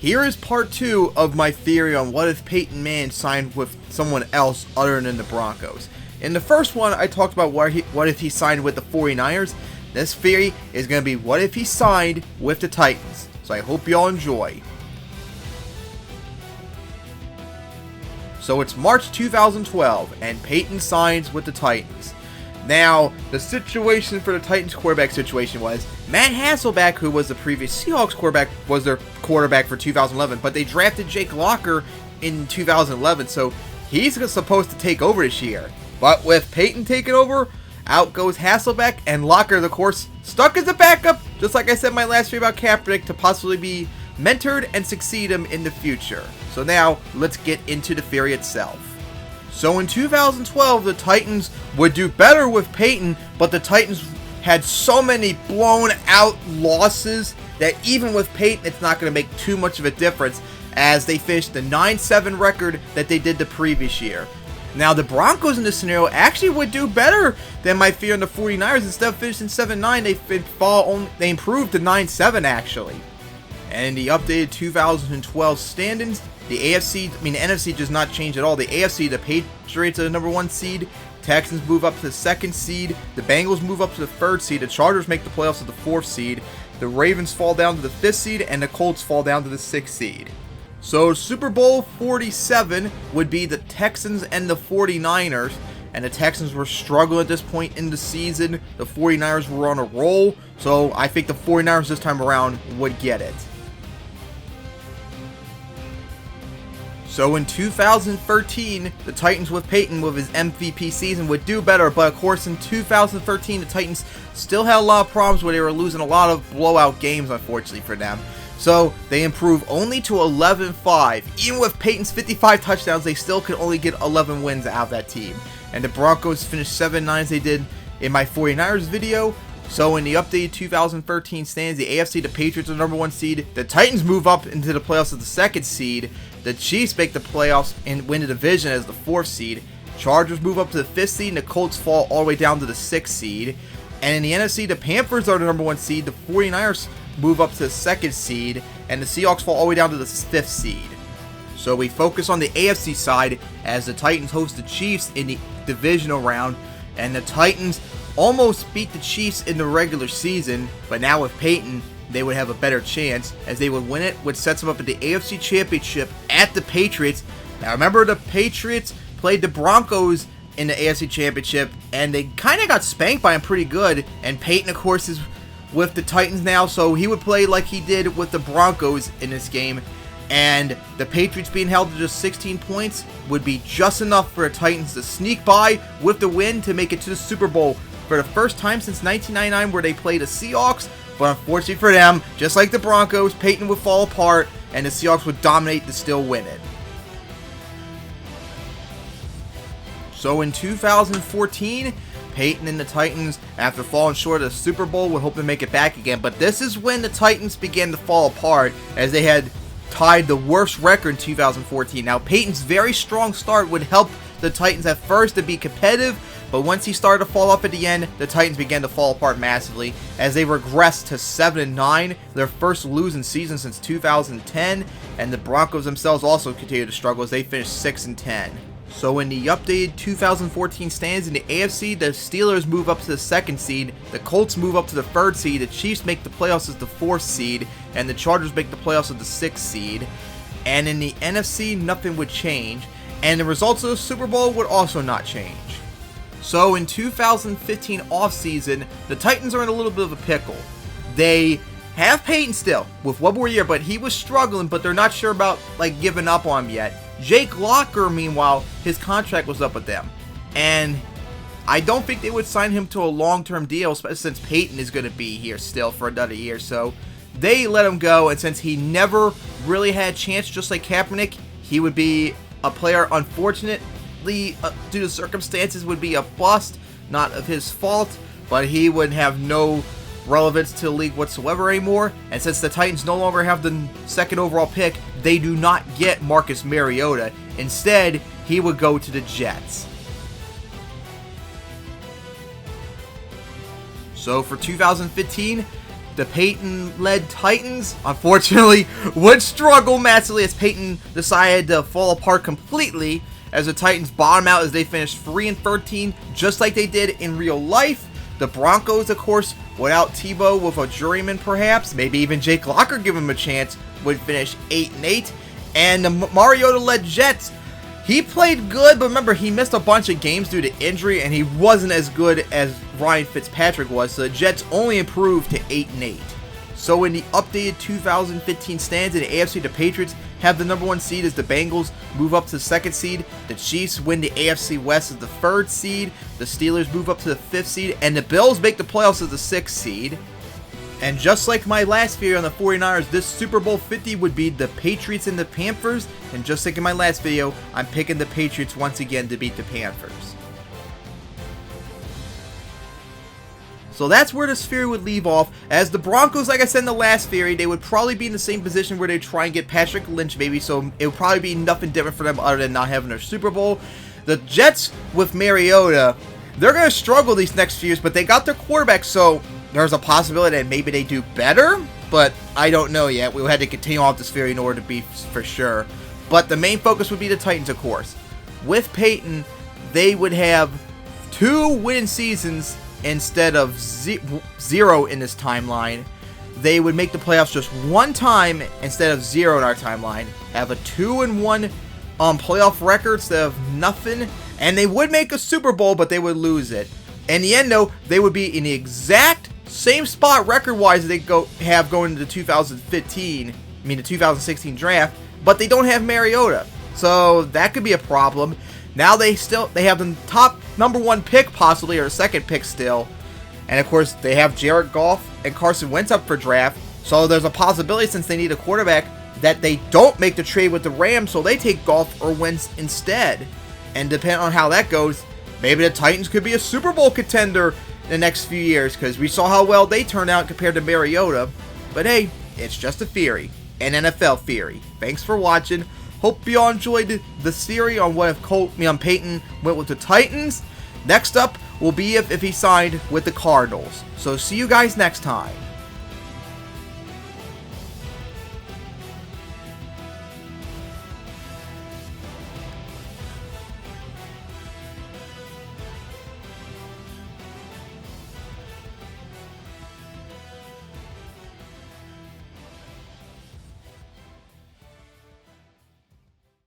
Here is part 2 of my theory on what if Peyton Manning signed with someone else other than the Broncos. In the first one, I talked about what if he signed with the 49ers. This theory is going to be what if he signed with the Titans. So I hope you all enjoy. So it's March 2012, and Peyton signs with the Titans. Now, the situation for the Titans quarterback situation was Matt Hasselbeck, who was the previous Seahawks quarterback, was their quarterback for 2011, but they drafted Jake Locker in 2011, so he's supposed to take over this year. But with Peyton taking over, out goes Hasselbeck, and Locker, of course, stuck as a backup, just like I said in my last video about Kaepernick, to possibly be mentored and succeed him in the future. So now, let's get into the theory itself. So in 2012, the Titans would do better with Peyton, but the Titans had so many blown out losses that even with Peyton, it's not going to make too much of a difference, as they finished the 9-7 record that they did the previous year. Now, the Broncos in this scenario actually would do better than my fear in the 49ers. Instead of finishing 7-9, they improved to 9-7 actually. And in the updated 2012 standings, the NFC does not change at all. The AFC, the Patriots are the number 1 seed. Texans move up to the 2nd seed. The Bengals move up to the 3rd seed. The Chargers make the playoffs at the 4th seed. The Ravens fall down to the 5th seed, and the Colts fall down to the 6th seed. So Super Bowl 47 would be the Texans and the 49ers, and the Texans were struggling at this point in the season. The 49ers were on a roll, so I think the 49ers this time around would get it. So in 2013, the Titans with Peyton with his MVP season would do better, but of course in 2013 the Titans still had a lot of problems where they were losing a lot of blowout games, unfortunately for them. So they improved only to 11-5. Even with Peyton's 55 touchdowns, they still could only get 11 wins out of that team. And the Broncos finished 7-9 as they did in my 49ers video. So in the updated 2013 standings, the AFC, the Patriots are the number 1 seed. The Titans move up into the playoffs as the 2nd seed. The Chiefs make the playoffs and win the division as the 4th seed. Chargers move up to the 5th seed, and the Colts fall all the way down to the 6th seed. And in the NFC, the Panthers are the number 1 seed. The 49ers move up to the 2nd seed, and the Seahawks fall all the way down to the 5th seed. So we focus on the AFC side as the Titans host the Chiefs in the divisional round, and the Titans almost beat the Chiefs in the regular season, but now with Peyton, they would have a better chance as they would win it, which sets them up at the AFC Championship at the Patriots. Now remember, the Patriots played the Broncos in the AFC Championship, and they kind of got spanked by them pretty good, and Peyton, of course, is with the Titans now, so he would play like he did with the Broncos in this game, and the Patriots being held to just 16 points would be just enough for the Titans to sneak by with the win to make it to the Super Bowl for the first time since 1999, where they played the Seahawks. But unfortunately for them, just like the Broncos, Peyton would fall apart and the Seahawks would dominate to still win it. So in 2014, Peyton and the Titans, after falling short of the Super Bowl, would hope to make it back again. But this is when the Titans began to fall apart, as they had tied the worst record in 2014. Now, Peyton's very strong start would help the Titans at first to be competitive, but once he started to fall off at the end, the Titans began to fall apart massively as they regressed to 7-9, their first losing season since 2010, and the Broncos themselves also continued to struggle as they finished 6-10. So in the updated 2014 standings in the AFC, the Steelers move up to the 2nd seed, the Colts move up to the 3rd seed, the Chiefs make the playoffs as the 4th seed, and the Chargers make the playoffs as the 6th seed. And in the NFC, nothing would change, and the results of the Super Bowl would also not change. So in 2015 offseason, the Titans are in a little bit of a pickle. They have Peyton still with one more year, but he was struggling, but they're not sure about giving up on him yet. Jake Locker, meanwhile, his contract was up with them, and I don't think they would sign him to a long-term deal, especially since Peyton is going to be here still for another year. So they let him go, and since he never really had a chance, just like Kaepernick, he would be a player, unfortunately, due to circumstances, would be a bust, not of his fault, but he would have no relevance to the league whatsoever anymore. And since the Titans no longer have the 2nd overall pick, they do not get Marcus Mariota. Instead, he would go to the Jets. So for 2015, the Peyton-led Titans, unfortunately, would struggle massively as Peyton decided to fall apart completely as the Titans bottom out as they finished 3-13, just like they did in real life. The Broncos, of course, without Tebow, with a journeyman perhaps, maybe even Jake Locker give him a chance, would finish 8-8. And the Mariota-led Jets, he played good, but remember, he missed a bunch of games due to injury, and he wasn't as good as Ryan Fitzpatrick was, so the Jets only improved to 8-8. So in the updated 2015 stands in the AFC, the Patriots have the number 1 seed as the Bengals move up to the 2nd seed. The Chiefs win the AFC West as the 3rd seed. The Steelers move up to the 5th seed. And the Bills make the playoffs as the 6th seed. And just like my last video on the 49ers, this Super Bowl 50 would be the Patriots and the Panthers. And just like in my last video, I'm picking the Patriots once again to beat the Panthers. So that's where this theory would leave off. As the Broncos, like I said in the last theory, they would probably be in the same position where they try and get Patrick Lynch, maybe. So it would probably be nothing different for them other than not having their Super Bowl. The Jets with Mariota, they're going to struggle these next few years, but they got their quarterback, so there's a possibility that maybe they do better. But I don't know yet. We'll have to continue on with this theory in order to be for sure. But the main focus would be the Titans, of course. With Peyton, they would have 2 winning seasons instead of 0 in this timeline. They would make the playoffs just 1 time instead of 0 in our timeline. Have a 2-1 playoff record instead of nothing. And they would make a Super Bowl, but they would lose it. In the end, though, they would be in the exact same spot record-wise they have going into the 2016 draft, but they don't have Mariota. So that could be a problem. Now they have the top number 1 pick possibly, or 2nd pick still. And of course, they have Jared Goff and Carson Wentz up for draft. So there's a possibility, since they need a quarterback, that they don't make the trade with the Rams, so they take Goff or Wentz instead. And depending on how that goes, maybe the Titans could be a Super Bowl contender in the next few years, because we saw how well they turned out compared to Mariota. But hey, it's just a theory, an NFL theory. Thanks for watching. Hope you all enjoyed the theory on what if Peyton went with the Titans. Next up will be if he signed with the Cardinals. So see you guys next time.